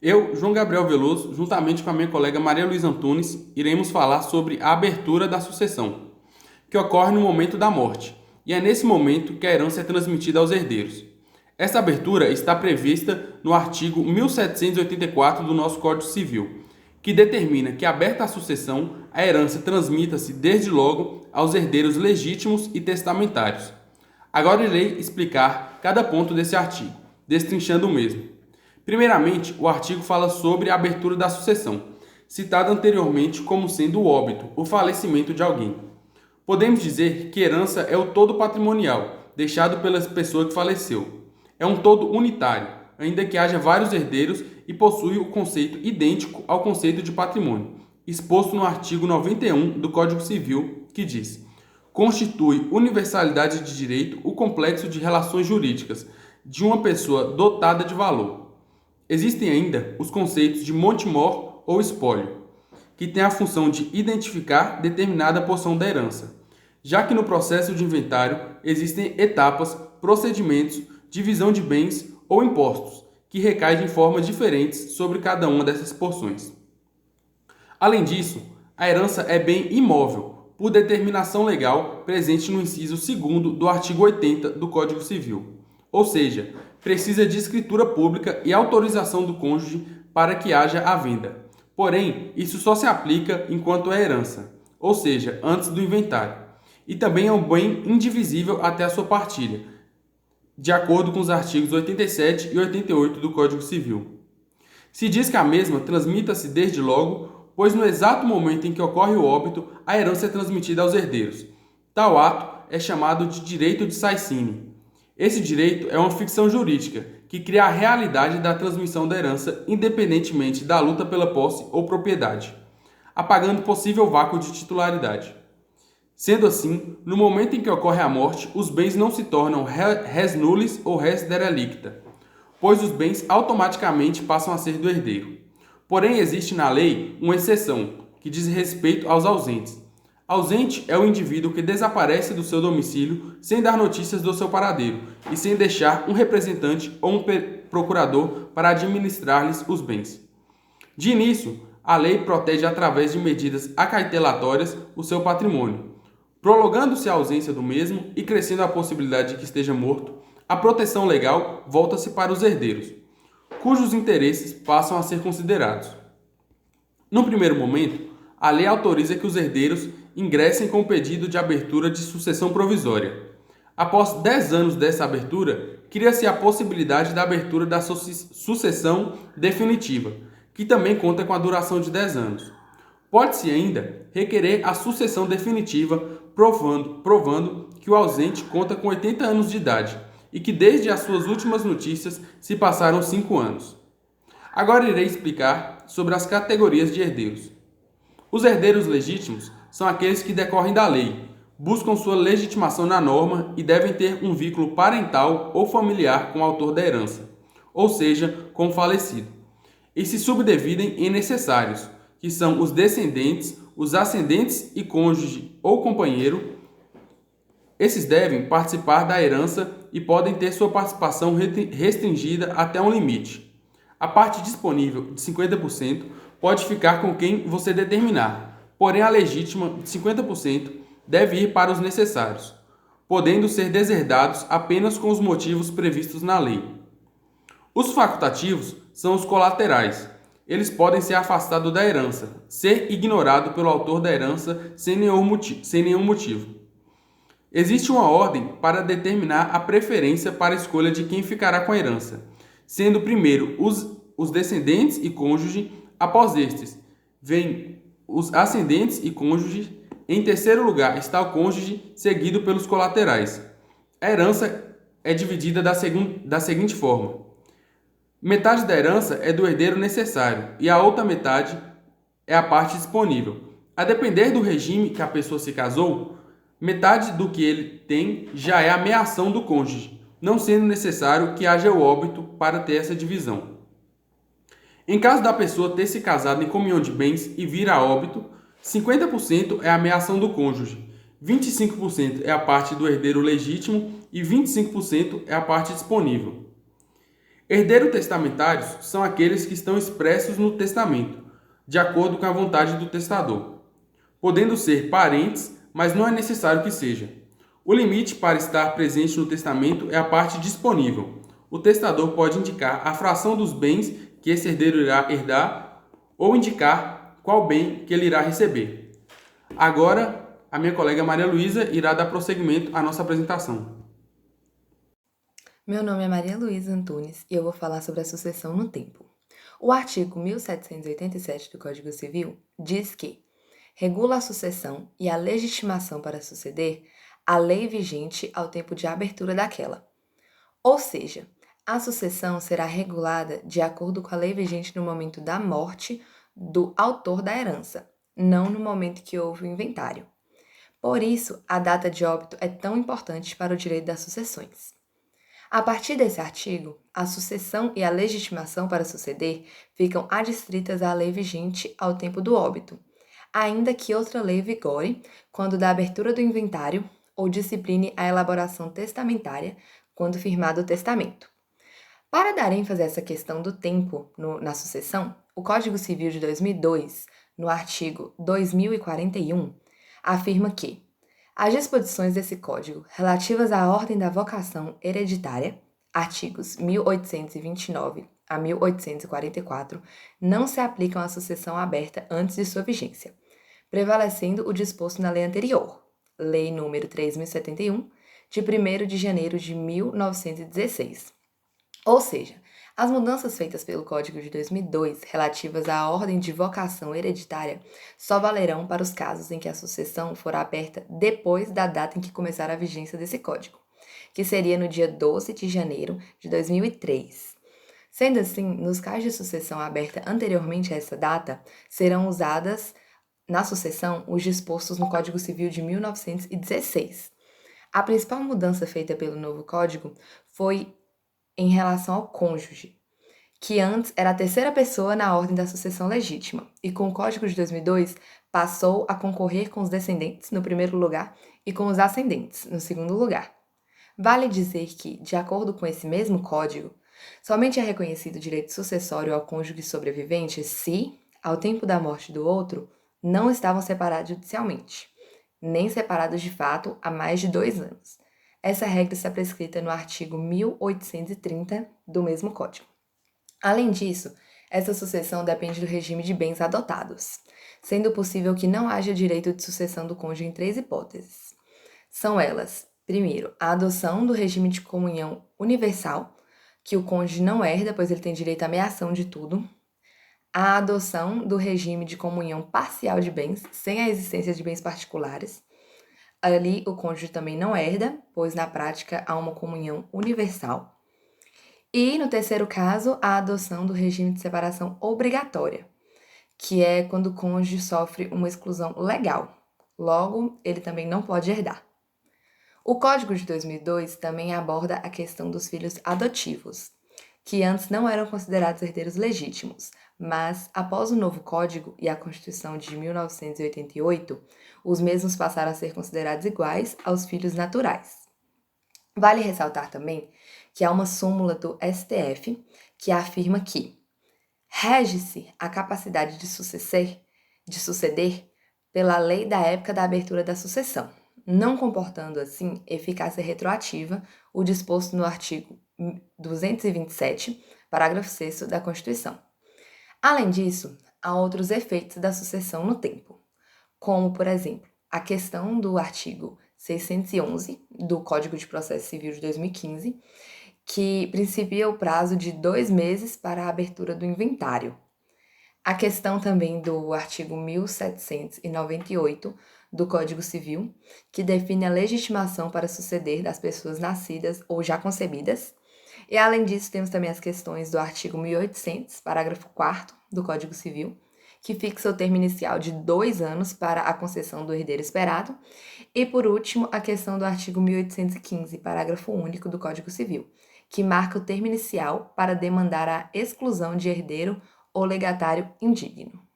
Eu, João Gabriel Veloso, juntamente com a minha colega Maria Luísa Antunes, iremos falar sobre a abertura da sucessão, que ocorre no momento da morte, e é nesse momento que a herança é transmitida aos herdeiros. Essa abertura está prevista no artigo 1784 do nosso Código Civil, que determina que, aberta a sucessão, a herança transmita-se desde logo aos herdeiros legítimos e testamentários. Agora irei explicar cada ponto desse artigo, destrinchando o mesmo. Primeiramente, o artigo fala sobre a abertura da sucessão, citado anteriormente como sendo o óbito, o falecimento de alguém. Podemos dizer que herança é o todo patrimonial, deixado pela pessoa que faleceu. É um todo unitário, ainda que haja vários herdeiros e possui o conceito idêntico ao conceito de patrimônio, exposto no artigo 91 do Código Civil, que diz: constitui universalidade de direito o complexo de relações jurídicas de uma pessoa dotada de valor. Existem ainda os conceitos de monte-mor ou espólio, que têm a função de identificar determinada porção da herança, já que no processo de inventário existem etapas, procedimentos, divisão de bens ou impostos, que recaem de formas diferentes sobre cada uma dessas porções. Além disso, a herança é bem imóvel, por determinação legal presente no inciso 2º do artigo 80 do Código Civil. Ou seja, precisa de escritura pública e autorização do cônjuge para que haja a venda. Porém, isso só se aplica enquanto é herança, ou seja, antes do inventário. E também é um bem indivisível até a sua partilha, de acordo com os artigos 87 e 88 do Código Civil. Se diz que a mesma transmita-se desde logo, pois no exato momento em que ocorre o óbito, a herança é transmitida aos herdeiros. Tal ato é chamado de direito de saisine. Esse direito é uma ficção jurídica que cria a realidade da transmissão da herança independentemente da luta pela posse ou propriedade, apagando possível vácuo de titularidade. Sendo assim, no momento em que ocorre a morte, os bens não se tornam res nullis ou res derelicta, pois os bens automaticamente passam a ser do herdeiro. Porém, existe na lei uma exceção, que diz respeito aos ausentes. Ausente é o indivíduo que desaparece do seu domicílio sem dar notícias do seu paradeiro e sem deixar um representante ou um procurador para administrar-lhes os bens. De início, a lei protege através de medidas acautelatórias o seu patrimônio. Prolongando-se a ausência do mesmo e crescendo a possibilidade de que esteja morto, a proteção legal volta-se para os herdeiros, cujos interesses passam a ser considerados. No primeiro momento, a lei autoriza que os herdeiros ingressem com o pedido de abertura de sucessão provisória. Após 10 anos dessa abertura, cria-se a possibilidade da abertura da sucessão definitiva, que também conta com a duração de 10 anos. Pode-se ainda requerer a sucessão definitiva, provando que o ausente conta com 80 anos de idade e que desde as suas últimas notícias se passaram 5 anos. Agora irei explicar sobre as categorias de herdeiros. Os herdeiros legítimos são aqueles que decorrem da lei, buscam sua legitimação na norma e devem ter um vínculo parental ou familiar com o autor da herança, ou seja, com o falecido, e se subdividem em necessários, que são os descendentes, os ascendentes e cônjuge ou companheiro. Esses devem participar da herança e podem ter sua participação restringida até um limite. A parte disponível de 50% pode ficar com quem você determinar, porém a legítima de 50% deve ir para os necessários, podendo ser deserdados apenas com os motivos previstos na lei. Os facultativos são os colaterais. Eles podem ser afastados da herança, ser ignorado pelo autor da herança sem nenhum motivo. Existe uma ordem para determinar a preferência para a escolha de quem ficará com a herança, sendo primeiro os descendentes e cônjuge, após estes vêm os ascendentes e cônjuge, em terceiro lugar está o cônjuge, seguido pelos colaterais. A herança é dividida da seguinte forma: metade da herança é do herdeiro necessário e a outra metade é a parte disponível. A depender do regime que a pessoa se casou, metade do que ele tem já é a meação do cônjuge, não sendo necessário que haja o óbito para ter essa divisão. Em caso da pessoa ter se casado em comunhão de bens e vir a óbito, 50% é a meação do cônjuge, 25% é a parte do herdeiro legítimo e 25% é a parte disponível. Herdeiros testamentários são aqueles que estão expressos no testamento, de acordo com a vontade do testador, podendo ser parentes, mas não é necessário que seja. O limite para estar presente no testamento é a parte disponível. O testador pode indicar a fração dos bens que esse herdeiro irá herdar ou indicar qual bem que ele irá receber. Agora, a minha colega Maria Luísa irá dar prosseguimento à nossa apresentação. Meu nome é Maria Luísa Antunes e eu vou falar sobre a sucessão no tempo. O artigo 1787 do Código Civil diz que regula a sucessão e a legitimação para suceder a lei vigente ao tempo de abertura daquela. Ou seja, a sucessão será regulada de acordo com a lei vigente no momento da morte do autor da herança, não no momento que houve o inventário. Por isso, a data de óbito é tão importante para o direito das sucessões. A partir desse artigo, a sucessão e a legitimação para suceder ficam adstritas à lei vigente ao tempo do óbito, ainda que outra lei vigore quando da abertura do inventário ou discipline a elaboração testamentária quando firmado o testamento. Para dar ênfase a essa questão do tempo na sucessão, o Código Civil de 2002, no artigo 2041, afirma que as disposições desse Código relativas à ordem da vocação hereditária, artigos 1829 a 1844, não se aplicam à sucessão aberta antes de sua vigência, prevalecendo o disposto na lei anterior, Lei nº 3.071, de 1º de janeiro de 1916. Ou seja, as mudanças feitas pelo Código de 2002 relativas à ordem de vocação hereditária só valerão para os casos em que a sucessão for aberta depois da data em que começar a vigência desse Código, que seria no dia 12 de janeiro de 2003. Sendo assim, nos casos de sucessão aberta anteriormente a essa data, serão usadas na sucessão os dispostos no Código Civil de 1916. A principal mudança feita pelo novo Código foi em relação ao cônjuge, que antes era a terceira pessoa na ordem da sucessão legítima, e com o Código de 2002 passou a concorrer com os descendentes no primeiro lugar e com os ascendentes no segundo lugar. Vale dizer que, de acordo com esse mesmo Código, somente é reconhecido o direito sucessório ao cônjuge sobrevivente se, ao tempo da morte do outro, não estavam separados judicialmente, nem separados de fato há mais de 2 anos. Essa regra está prescrita no artigo 1830 do mesmo Código. Além disso, essa sucessão depende do regime de bens adotados, sendo possível que não haja direito de sucessão do cônjuge em 3 hipóteses. São elas, primeiro, a adoção do regime de comunhão universal, que o cônjuge não herda, pois ele tem direito à meação de tudo. A adoção do regime de comunhão parcial de bens, sem a existência de bens particulares. Ali, o cônjuge também não herda, pois na prática há uma comunhão universal. E, no terceiro caso, a adoção do regime de separação obrigatória, que é quando o cônjuge sofre uma exclusão legal. Logo, ele também não pode herdar. O Código de 2002 também aborda a questão dos filhos adotivos, que antes não eram considerados herdeiros legítimos, mas, após o novo Código e a Constituição de 1988, os mesmos passaram a ser considerados iguais aos filhos naturais. Vale ressaltar também que há uma súmula do STF que afirma que rege-se a capacidade de suceder pela lei da época da abertura da sucessão, não comportando, assim, eficácia retroativa o disposto no artigo 227, parágrafo 6º da Constituição. Além disso, há outros efeitos da sucessão no tempo, como, por exemplo, a questão do artigo 611 do Código de Processo Civil de 2015, que principia o prazo de 2 meses para a abertura do inventário. A questão também do artigo 1798 do Código Civil, que define a legitimação para suceder das pessoas nascidas ou já concebidas. E, além disso, temos também as questões do artigo 1800, parágrafo 4º do Código Civil, que fixa o termo inicial de 2 anos para a concessão do herdeiro esperado. E, por último, a questão do artigo 1815, parágrafo único do Código Civil, que marca o termo inicial para demandar a exclusão de herdeiro ou legatário indigno.